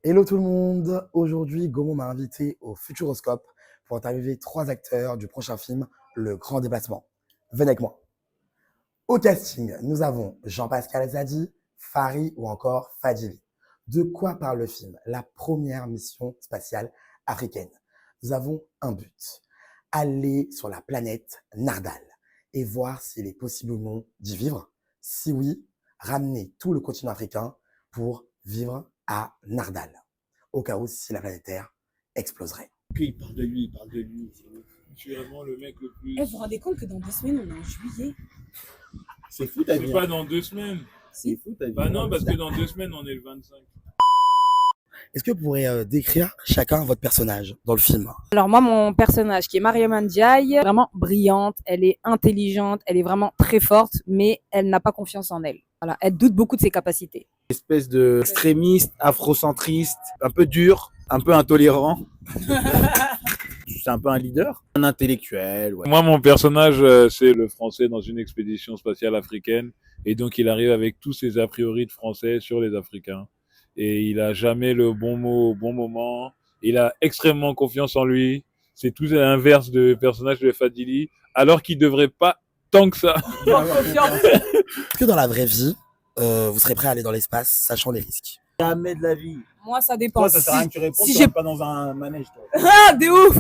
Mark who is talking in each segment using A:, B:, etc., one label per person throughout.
A: Hello tout le monde, aujourd'hui Gaumont m'a invité au Futuroscope pour interviewer 3 acteurs du prochain film Le Grand Déplacement. Venez avec moi. Au casting, nous avons Jean-Pascal Zadi, Fari ou encore Fadili. De quoi parle le film? La première mission spatiale africaine. Nous avons un but, aller sur la planète Nardal et voir s'il est possible ou non d'y vivre. Si oui, ramener tout le continent africain pour vivre à Nardal, au cas où si la planète Terre exploserait.
B: Il parle de lui, il parle de lui. Je suis vraiment le mec le plus.
C: Vous vous rendez compte que dans 2 semaines, on est en juillet?
B: C'est fou ta vie.
D: C'est pas dans 2 semaines.
B: C'est fou ta vie.
D: Bah non, parce que dans 2 semaines, on est le 25.
A: Est-ce que vous pourrez décrire chacun votre personnage dans le film?
C: Alors moi, mon personnage qui est Mariam Ndiaye, vraiment brillante, elle est intelligente, elle est vraiment très forte, mais elle n'a pas confiance en elle. Voilà, elle doute beaucoup de ses capacités.
B: Espèce de extrémiste, afrocentriste, un peu dur, un peu intolérant. C'est un peu un leader, un intellectuel. Ouais.
D: Moi, mon personnage, c'est le français dans une expédition spatiale africaine. Et donc, il arrive avec tous ses a priori de français sur les Africains. Et il a jamais le bon mot au bon moment. Il a extrêmement confiance en lui. C'est tout l'inverse du personnage de Fadili, alors qu'il devrait pas tant que ça.
A: Est-ce que dans la vraie vie, vous serez prêt à aller dans l'espace, sachant les risques?
B: Jamais de la vie.
C: Moi, ça dépend.
B: Toi, ça sert à rien que tu réponds,
C: si
B: tu
C: j'ai
B: rentres pas dans un manège. Toi.
C: Ah, de ouf.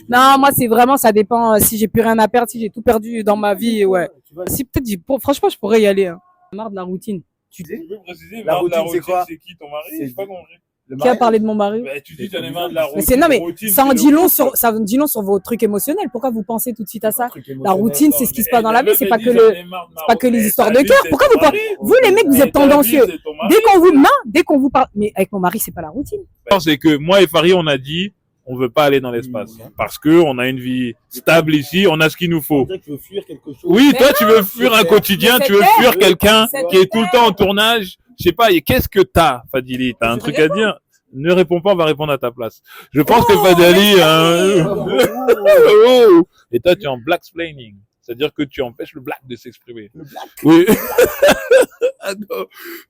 C: Non, moi, c'est vraiment, ça dépend. Si j'ai plus rien à perdre, si j'ai tout perdu dans ma vie, ouais. Si peut-être, franchement, je pourrais y aller. Hein. Marre de la routine.
D: Tu peux préciser,
B: La routine, c'est quoi?
D: c'est qui ton mari?
B: C'est-
D: J'ai pas compris.
C: Qui a parlé de mon mari?
D: Bah, tu dis, t'en es marre de la routine.
C: Mais c'est non, mais
D: routine,
C: ça en
D: c'est
C: dit
D: le-
C: long ça en dit long sur vos trucs émotionnels. Pourquoi vous pensez tout de suite à ça? La routine, c'est ce qui se passe dans la vie. C'est pas que les histoires de cœur. Pourquoi vous parlez? Vous, les mecs, vous êtes tendancieux. Dès qu'on vous parle, mais avec mon mari, c'est pas la routine.
D: C'est que moi et Farid, on a dit, on veut pas aller dans l'espace. Parce que on a une vie stable ici, on a ce qu'il nous faut.
B: Tu veux fuir quelque chose.
D: Oui,
C: Mais
D: toi, tu veux fuir un quotidien,
C: mais
D: tu veux
C: c'est
D: fuir quelqu'un
C: c'est
D: qui est tout le temps en tournage. Je sais pas, et qu'est-ce que t'as, Fadili? T'as un truc à dire? Ne réponds pas, on va répondre à ta place. Je pense que Fadili, oh. Et toi, tu es en blacksplaining. C'est-à-dire que tu empêches le black de s'exprimer.
B: Le black.
D: Oui.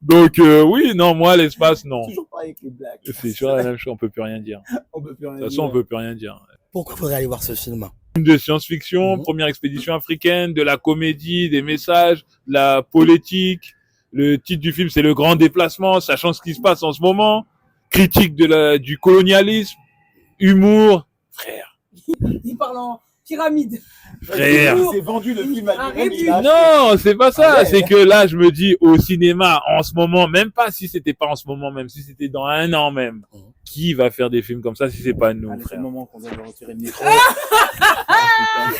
D: Donc, oui, non, moi, l'espace, non.
B: Toujours pas avec les blagues.
D: C'est toujours la même chose, on peut plus rien dire.
B: On peut plus rien
D: De toute façon, on peut plus rien dire.
A: Pourquoi faudrait aller voir ce film?
D: De science-fiction, première expédition africaine, de la comédie, des messages, de la politique. Le titre du film, c'est Le Grand Déplacement, sachant ce qui se passe en ce moment. Critique du colonialisme, humour. Frère.
C: Il parle en pyramide.
D: Frère.
B: C'est vendu le film à
C: Un
B: lui-même,
C: rébut.
B: il a acheté.
D: Non, c'est pas ça.
B: Ah ouais.
D: C'est que là, je me dis, au cinéma, en ce moment, même pas si c'était pas en ce moment, même si c'était dans 1 an même, qui va faire des films comme ça si c'est pas nous,
B: Allez, c'est
D: frère?
B: le moment qu'on doit lui retirer le micro.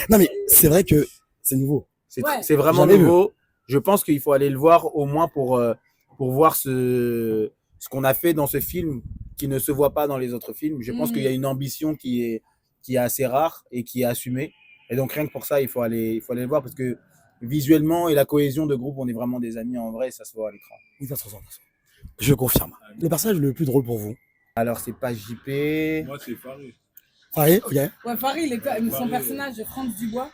A: Non mais c'est vrai que c'est nouveau.
C: Ouais.
B: C'est vraiment
A: Jamais vu.
B: nouveau. Je pense qu'il faut aller le voir au moins pour voir ce qu'on a fait dans ce film qui ne se voit pas dans les autres films. Je pense qu'il y a une ambition qui est assez rare et qui est assumée. Et donc rien que pour ça, il faut aller le voir parce que visuellement et la cohésion de groupe, on est vraiment des amis en vrai, ça se voit à l'écran.
A: Oui, ça se ressent. Je confirme. Le personnage le plus drôle pour vous?
B: Alors c'est pas JP.
D: Moi, c'est Farid.
A: Farid, ok.
C: Ouais, Farid, son
D: Farid,
C: personnage, Franz Dubois,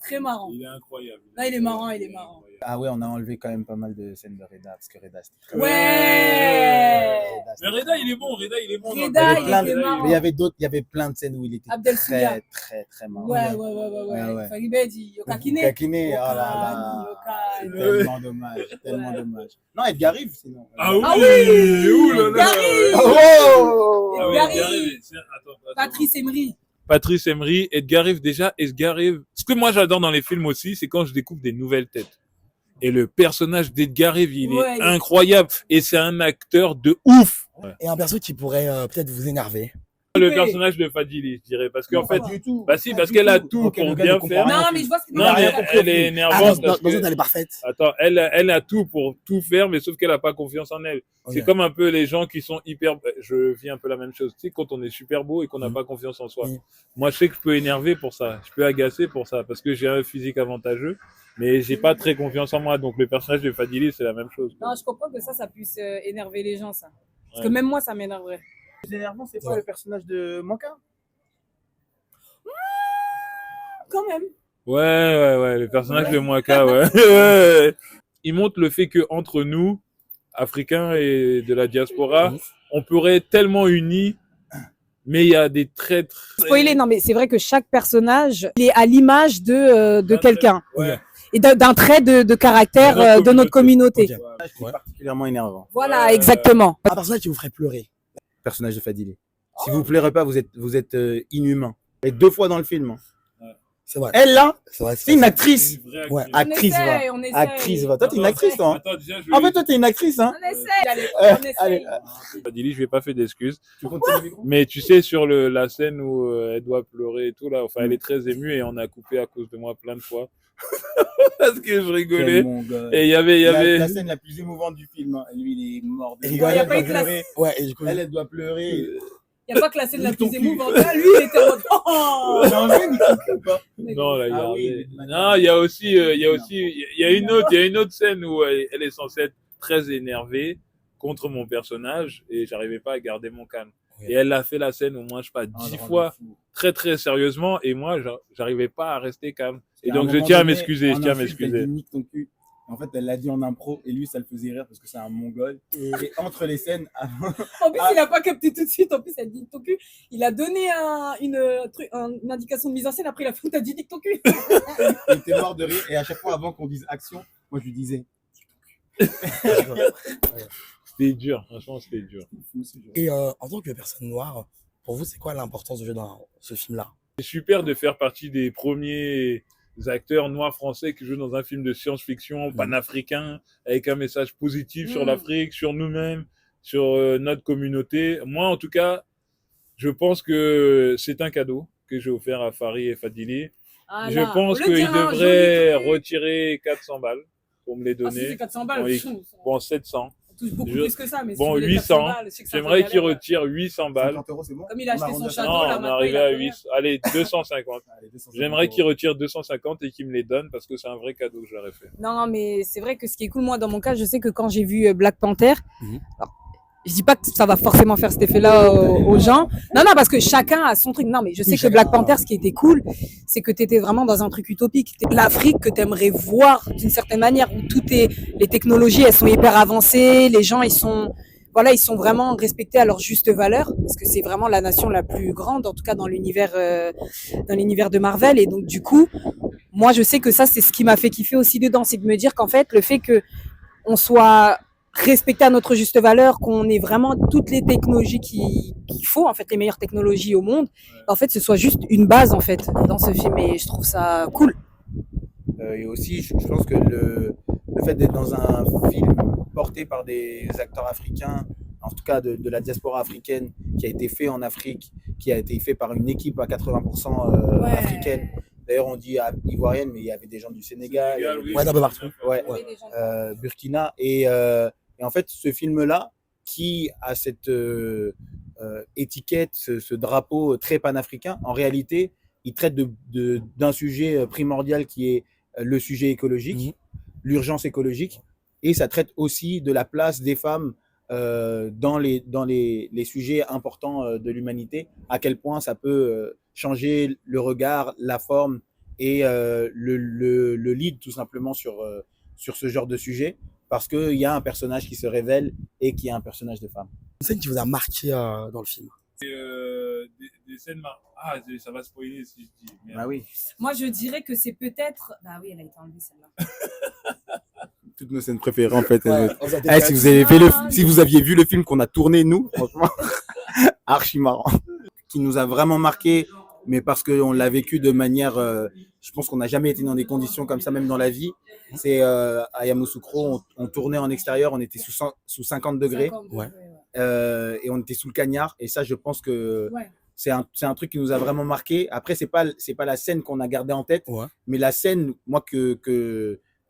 C: très marrant.
D: Il est incroyable.
C: Là, il est marrant, il est marrant.
B: Ah ouais, on a enlevé quand même pas mal de scènes de Reda parce que Reda c'était très
C: Ouais.
D: Mais Reda, il est bon. Reda, il est bon.
C: Reda,
B: Il y avait plein
C: il était
B: de-
C: marrant.
B: mais il y avait plein de scènes où il était
C: Abdel
B: très
C: Soudia.
B: très marrant.
C: Ouais.
B: Ouais.
C: Farid Bedi, Yokakine.
B: Kakine, oh là là. C'est tellement dommage, tellement dommage. Non, Edgar Rive, sinon.
D: Ah oui,
C: Ah oui.
D: ouh là là.
C: Edgar Rive.
B: Oh
D: Ah oui,
C: Edgar
D: Edgar
C: Rive.
D: Rive, attends.
C: Patrice Emery.
D: Patrice Emery, Edgar Rive, déjà, Edgar Rive. Ce que moi j'adore dans les films aussi, c'est quand je découvre des nouvelles têtes. Et le personnage d'Edgar Rive, il
C: Ouais,
D: est incroyable. Et c'est un acteur de ouf.
A: Et un perso qui pourrait peut-être vous énerver?
D: Le personnage de Fadili, je dirais. Parce qu'en fait,
B: du tout.
D: bah si, parce qu'elle a tout
B: Ok,
D: pour
B: le gars
D: bien
B: ne comprend
D: faire.
B: rien.
C: Non, mais je vois ce que
D: Non, mais elle est
A: Ah,
D: énervante.
A: dans
D: parce que-
A: elle est parfaite.
D: Attends, elle a tout pour tout faire, mais sauf qu'elle a pas confiance en elle. C'est
A: Ok.
D: comme un peu les gens qui sont hyper, je vis un peu la même chose. Tu sais, quand on est super beau et qu'on n'a pas confiance en soi.
A: Oui.
D: Moi, je sais que je peux énerver pour ça. Je peux agacer pour ça. Parce que j'ai un physique avantageux, mais j'ai pas très confiance en moi. Donc, le personnage de Fadili, c'est la même chose.
C: Non, je comprends que ça puisse énerver les gens, ça. Parce
D: Ouais.
C: que même moi, ça m'énerverait.
B: C'est énervant, c'est pas le personnage de Manka?
C: Quand même.
D: Ouais, le personnage de Mwaka, ouais. Ouais. Il montre le fait que entre nous, africains et de la diaspora, on pourrait être tellement unis, mais il y a des traîtres.
C: Spoiler, non, mais c'est vrai que chaque personnage il est à l'image de quelqu'un.
D: Ouais.
C: Et d'un trait de caractère de notre communauté.
A: Ok.
B: C'est particulièrement énervant.
C: Voilà, exactement.
A: Un personnage qui vous ferait pleurer.
B: Personnage de Fadili. Si vous plairez pas, vous êtes inhumain. Et 2 fois dans le film. Hein.
A: C'est vrai.
B: Elle là,
A: C'est vrai.
B: c'est une actrice.
A: Ouais.
B: Actrice, va.
C: on essaie.
B: Actrice, va. Toi, t'es une actrice, toi. Hein.
D: Attends, déjà,
B: En fait, toi, t'es une actrice, hein.
C: On essaie. On essaie.
B: Allez.
D: Fadili, je lui ai pas fait d'excuses.
B: Tu continues le micro.
D: Mais tu sais, sur la scène où elle doit pleurer et tout, là, enfin, elle est très émue et on a coupé à cause de moi plein de fois. Parce que je rigolais. Et il y avait.
B: La scène la plus émouvante du film. Hein. Lui, il est mort de
A: Il
B: rire.
A: rigole,
C: Il y a
A: elle
C: pas eu
A: doit
C: de la-
A: pleurer. Ouais, et du coup,
B: Elle doit pleurer.
C: Il n'y a pas que la scène la
B: Nique ton
C: plus
B: cul.
C: émouvante. Là, lui, il était en mode. Oh
B: J'ai enlevé une coupe ou pas?
D: Non, là, il y a,
B: Ah oui, mais-
D: non, il y a aussi, il y a une autre scène où elle est censée être très énervée contre mon personnage et j'arrivais pas à garder mon calme.
A: Oui.
D: Et elle a fait la scène au moins, je sais pas, 10 fois, très, très sérieusement et moi, j'arrivais pas à rester calme. Et donc, je tiens à m'excuser, je tiens à m'excuser.
B: Nique ton cul. En fait, elle l'a dit en impro et lui, ça le faisait rire parce que c'est un mongol. Et entre les scènes,
C: En plus, il n'a pas capté tout de suite. En plus, elle dit ton cul. Il a donné une indication de mise en scène. Après, il a fait t'as dit ton cul.
B: il était mort de rire. Et à chaque fois, avant qu'on dise action, moi, je lui disais.
D: C'était dur, franchement, c'était dur.
A: et en tant que personne noire, pour vous, c'est quoi l'importance de jouer dans ce film-là?
D: C'est super de faire partie des premiers acteurs noirs français qui jouent dans un film de science-fiction panafricain avec un message positif sur l'Afrique, sur nous-mêmes, sur notre communauté. Moi, en tout cas, je pense que c'est un cadeau que j'ai offert à Fari et Fadili.
C: Ah,
D: Je
C: là,
D: pense
C: on le
D: qu'ils
C: dit, hein,
D: devraient
C: joli truc.
D: retirer 400 balles pour me les
C: Ah, si,
D: donner.
C: c'est 400 balles.
D: Oui.
C: Pfff,
D: Bon, 700.
C: on touche beaucoup
D: Je-
C: plus que ça. Mais si
D: Bon,
C: tu veux les
D: 800.
C: 400 balles, je sais que c'est un peu
D: J'aimerais qu'ils
C: galère.
D: retirent 800 balles.
B: 50 €, c'est bon?
C: Comme il a acheté son château,
D: Non,
C: là,
D: on est
C: maintenant,
D: arrivé
C: il a
D: à
C: fait-
D: 800. Allez, 250.
B: Allez, 250
D: J'aimerais
B: €.
D: qu'ils retirent 250 et qu'ils me les donnent parce que c'est un vrai cadeau que je leur ai fait.
C: Non, mais c'est vrai que ce qui est cool, moi, dans mon cas, je sais que quand j'ai vu Black Panther,
A: Mhm.
C: alors, je dis pas que ça va forcément faire cet effet-là aux gens. Non, parce que chacun a son truc. Non, mais je sais
A: Oui,
C: que
A: chacun
C: Black
A: a-
C: Panther, ce qui était cool, c'est que tu étais vraiment dans un truc utopique. L'Afrique que tu aimerais voir d'une certaine manière, où les technologies, elles sont hyper avancées, les gens, ils sont vraiment respectés à leur juste valeur, parce que c'est vraiment la nation la plus grande, en tout cas dans l'univers de Marvel. Et donc, du coup, moi, je sais que ça, c'est ce qui m'a fait kiffer aussi dedans, c'est de me dire qu'en fait, le fait que on soit respecté à notre juste valeur, qu'on ait vraiment toutes les technologies qu'il faut, en fait, les meilleures technologies au monde, en fait, ce soit juste une base, en fait, dans ce film. Et je trouve ça cool.
B: Et aussi, je pense que le fait d'être dans un film porté par des acteurs africains, en tout cas de la diaspora africaine, qui a été fait en Afrique, qui a été fait par une équipe à 80% africaine. D'ailleurs, on dit ivoirienne, mais il y avait des gens du Sénégal,
A: Ouais, d'un peu partout.
B: ouais, Burkina. Et en fait, ce film-là, qui a cette étiquette, ce drapeau très panafricain, en réalité, il traite d'un sujet primordial qui est le sujet écologique, l'urgence écologique, et ça traite aussi de la place des femmes dans les sujets importants de l'humanité, à quel point ça peut changer le regard, la forme et le lead tout simplement sur ce genre de sujet, parce qu'il y a un personnage qui se révèle et qui est un personnage de femme.
A: Une scène qui vous a marqué dans le film?
D: Des scènes Ah, ça va spoiler si je dis. Merde.
B: Ah oui.
C: Moi, je dirais que c'est peut-être... Bah oui, elle a été enlevée, celle-là.
B: Toutes nos scènes préférées en fait.
A: Ouais, on vous a
B: Eh, si vous aviez vu le film qu'on a tourné nous, franchement, archi marrant. Qui nous a vraiment marqué, mais parce qu'on l'a vécu de manière, je pense qu'on n'a jamais été dans des conditions comme ça, même dans la vie. C'est à Yamoussoukro, on tournait en extérieur, on était sous 50 degrés,
A: Ouais.
B: et on était sous le cagnard. Et ça, je pense que
C: Ouais.
B: c'est un truc qui nous a vraiment marqué. Après, c'est pas la scène qu'on a gardée en tête,
A: Ouais.
B: mais la scène, moi, que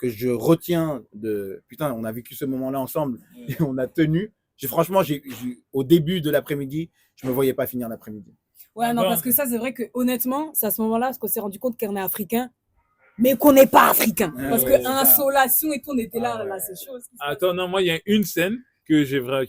B: je retiens de putain, on a vécu ce moment-là ensemble et on a tenu. Franchement, au début de l'après-midi, je me voyais pas finir l'après-midi.
C: Ouais, non, parce que ça, c'est vrai que honnêtement, c'est à ce moment-là qu'on s'est rendu compte qu'on est africain, mais qu'on n'est pas africain. Parce
B: ouais,
C: que insolation et tout, on était là,
B: Ah ouais.
C: là, c'est chaud.
D: Attends, non, moi, il y a une scène qui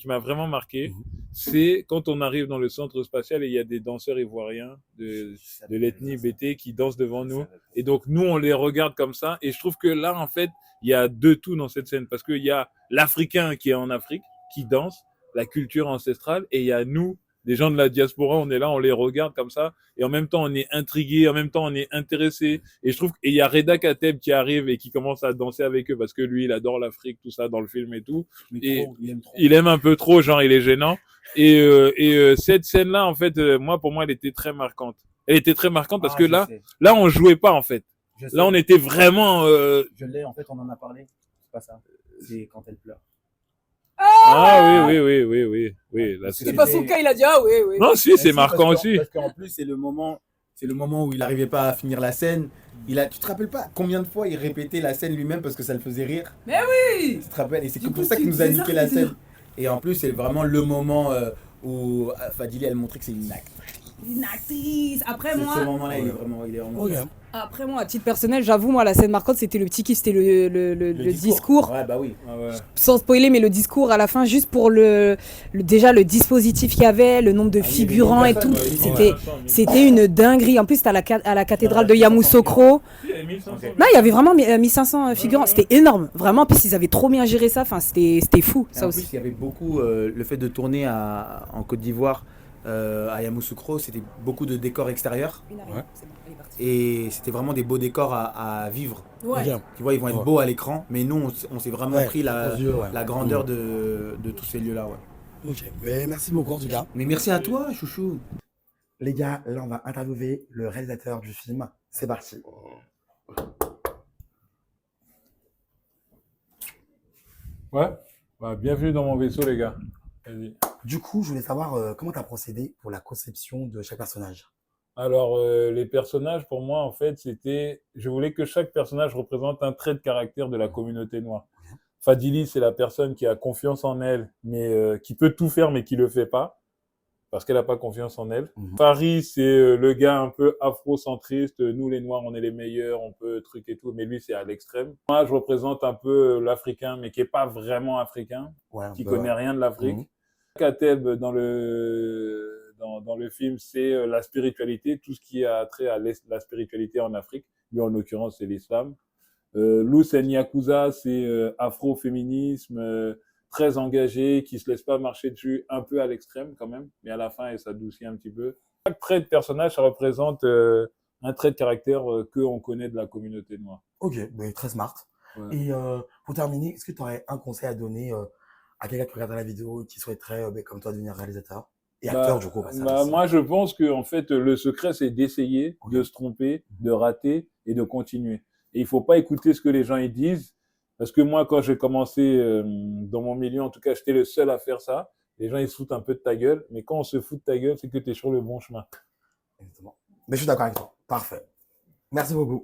D: m'a vraiment marqué. c'est quand on arrive dans le centre spatial et il y a des danseurs ivoiriens de l'ethnie BT qui dansent devant nous. Et donc, nous, on les regarde comme ça. Et je trouve que là, en fait, il y a de tout dans cette scène. Parce qu'il y a l'Africain qui est en Afrique, qui danse, la culture ancestrale. Et il y a nous, des gens de la diaspora, on est là, on les regarde comme ça. Et en même temps, on est intrigué, en même temps, on est intéressé. Et je trouve qu'il y a Reda Kateb qui arrive et qui commence à danser avec eux parce que lui, il adore l'Afrique, tout ça, dans le film et tout. Et il aime un peu trop, genre, il est gênant. Et cette scène-là, en fait, pour moi, elle était très marquante. Elle était très marquante parce que là, on jouait pas, en fait. Là, on était vraiment.
B: Je l'ai, en fait, on en a parlé. C'est pas ça. C'est quand elle pleure.
D: Ah oui.
C: C'est pas son cas, il a dit ah oui.
D: Non, si, c'est marquant aussi.
B: Parce qu'en plus, c'est le moment où il n'arrivait pas à finir la scène. Tu te rappelles pas combien de fois il répétait la scène lui-même parce que ça le faisait rire?
C: Mais oui.
B: Tu te rappelles? Et c'est pour ça qu'il nous a niqué la scène. Et en plus, c'est vraiment le moment où Fadili, elle montrait que c'est une actrice.
C: Une actrice. Après moi.
B: Ce moment-là, il est vraiment.
C: Après moi, à titre personnel, j'avoue, moi, la scène marquante, c'était le petit kiff, c'était le discours.
B: Ouais, bah oui.
C: Sans spoiler, mais le discours à la fin, juste pour déjà le dispositif qu'il y avait, le nombre de figurants et tout, c'était une dinguerie. En plus, c'était à la cathédrale de Yamoussoukro. Non, il y avait vraiment 1500 figurants, c'était énorme, vraiment. Puis ils avaient trop bien géré ça, enfin, c'était fou, ça aussi.
B: En plus, il y avait beaucoup, le fait de tourner en Côte d'Ivoire, à Yamoussoukro, c'était beaucoup de décors extérieurs. Et c'était vraiment des beaux décors à vivre.
C: Ouais.
B: Tu vois, ils vont être beaux à l'écran, mais nous, on s'est vraiment pris la grandeur de tous ces lieux-là. Ouais.
A: Ok, mais merci beaucoup en tout cas.
B: Mais merci à toi, chouchou.
A: Les gars, là, on va interviewer le réalisateur du film. C'est parti.
D: Ouais. Bah, bienvenue dans mon vaisseau, les gars. Vas-y.
A: Du coup, je voulais savoir comment tu as procédé pour la conception de chaque personnage.
D: Alors, les personnages, pour moi, en fait, je voulais que chaque personnage représente un trait de caractère de la communauté noire. Fadili, c'est la personne qui a confiance en elle, mais qui peut tout faire, mais qui le fait pas, parce qu'elle n'a pas confiance en elle. Farid, c'est le gars un peu afrocentriste. Nous, les Noirs, on est les meilleurs, on peut truc et tout, mais lui, c'est à l'extrême. Moi, je représente un peu l'Africain, mais qui est pas vraiment africain, qui connaît rien de l'Afrique. Kateb, dans le film, c'est la spiritualité, tout ce qui a trait à la spiritualité en Afrique. Lui, en l'occurrence, c'est l'islam. Lous Yakuza, c'est afro-féminisme, très engagé, qui se laisse pas marcher dessus, un peu à l'extrême quand même, mais à la fin, elle s'adoucit un petit peu. Chaque trait de personnage, ça représente un trait de caractère qu'on connaît de la communauté noire.
A: Ok, mais très smart. Ouais. Et pour terminer, est-ce que tu aurais un conseil à donner à quelqu'un qui regarde la vidéo et qui souhaiterait, comme toi, devenir réalisateur et acteur du coup?
D: Moi, je pense que en fait, le secret, c'est d'essayer, de se tromper, de rater et de continuer. Et il faut pas écouter ce que les gens ils disent, parce que moi, quand j'ai commencé dans mon milieu, en tout cas, j'étais le seul à faire ça. Les gens ils se foutent un peu de ta gueule, mais quand on se fout de ta gueule, c'est que tu es sur le bon chemin.
A: Exactement. Mais je suis d'accord avec toi. Parfait. Merci beaucoup.